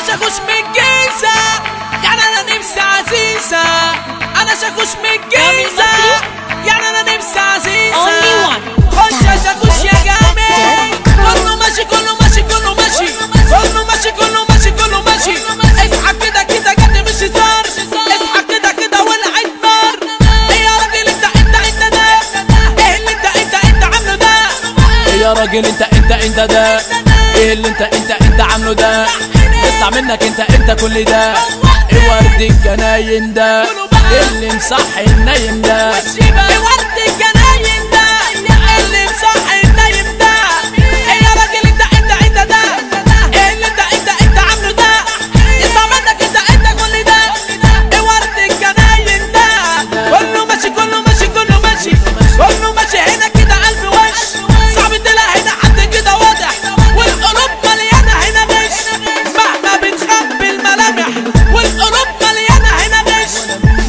شاكوش من الجيزة، يعني انا نفسي عزيزة. انا شاكوش من الجيزة، يعني انا نفسي عزيزة. خش يا شاكوش يا جامد، كله ماشي كله ماشي كله ماشي كله ماشي كله ماشي كله ماشي. اصحى كده كده جد مش هزار، اصحى كده كده ولعت نار. ايه يا راجل انت ده، ايه اللي انت عامله ده؟ ايه يا راجل انت ده، ايه اللي انت عامله ده؟ يطلع منك انت كل ده. ايه ورد الجناين ده اللي مصحي النايم ده؟ ايه ورد الجناين ده اللي مصحي النايم ده؟ ايه يا راجل انت ده، ايه اللي انت عامله ده؟ يطلع منك انت كل ده. ايه ورد الجناين ده؟ كله ماشي كله ماشي كله ماشي كله ماشي. هنا كده قلب وش صعب تلاقي هنا حد كده واضح، والقلوب مليانه هنا غش مهما بتخبي الملامح. والقلوب مليانه هنا غش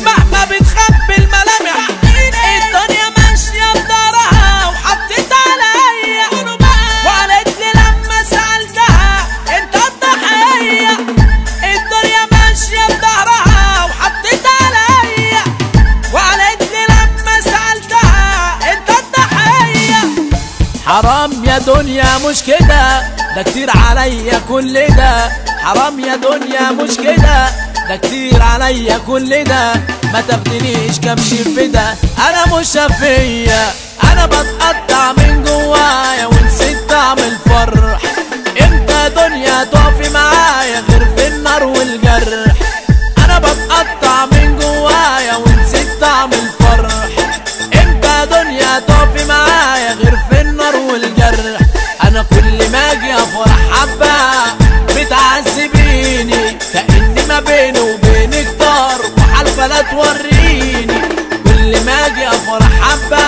مهما بتخبي الملامح. الدنيا ماشيه بدارها وحطيت عليا، وقالت لي لما سالتها انت الضحيه. الدنيا ماشيه بدارها وحطيت عليا، وقالت لي لما سالتها انت الضحيه. حرام يا دنيا مش كده، ده كتير عليا كل ده. حرام يا دنيا مش كده، ده كتير عليا كل ده. ما تاخدنيش كمش في ده، انا مش شفية. انا بتقطع من جوايا ونسيت طعم الفرح. امتى دنيا تقفي معايا غير في النار والجرح؟ انا بتقطع من جوايا ونسيت طعم الفرح. امتى دنيا تقفي معايا غير في النار والجرح؟ انا كل ما اجي افرح حبة بتعذبيني، كأني ما بيني وبينك طار وحالفة لا توريني. كل ما اجي افرح حبة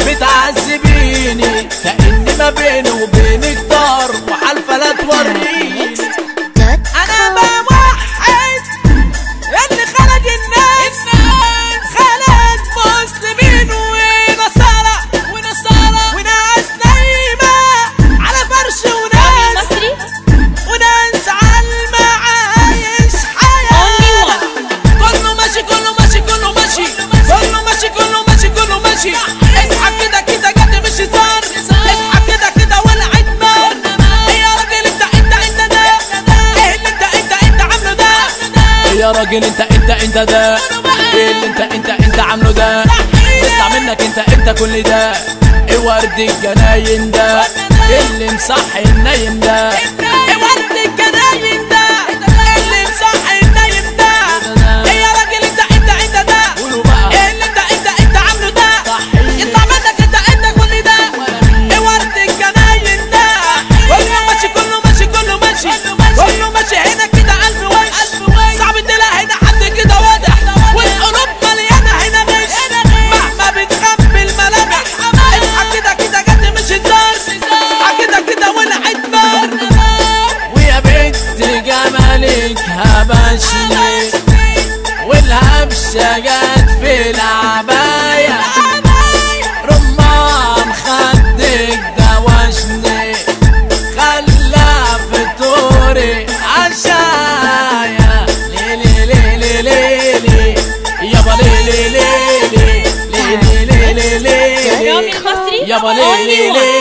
بتعذبيني، كأني ما بيني وبينك طار وحالفة لا توريني. انا بوحد اللي خلق الناس، خلق مسلمين ونصارى وناس نايمة على فرش وناس عالمة عايش حياة. كله ماشي كله ماشي كله ماشي كله ماشي كله ماشي كله ماشي. اصحى كده كده جد مش هزار، اصحى كده كده ولعت نار. ايه يا راجل انت ده، ايه اللي انت عامله ده؟ ايه يا راجل انت ده، ايه اللي انت عامله ده؟ يطلع منك انت كل ده. ايه ورد الجناين ده اللي مصحي النايم ده؟ ايه ورد الجناين ده اللي مصحي النايم ده؟ ايه يا راجل انت ده، ايه اللي انت عامله ده؟ يطلع منك انت كل ده. ايه ورد الجناين ده كله ماشي كله ماشي كله ماشي كله ماشي. هنا كده قلب وش صعب تلاقي هنا حد كده واضح، والقلوب مليانه هنا غش مهما بتخبي الملامح. اصحى كده كده جد مش هزار، اصحى كده كده ولعت نار. ويا بنت جمالك هبشني، والهبشه جت في العبايه. رمان خدك دوشني، خلى فطوري عشايا. ليلي ليلي ليلي يابا ليلي ليلي ليلي ليلي ليلي يابا ليلي ليلي.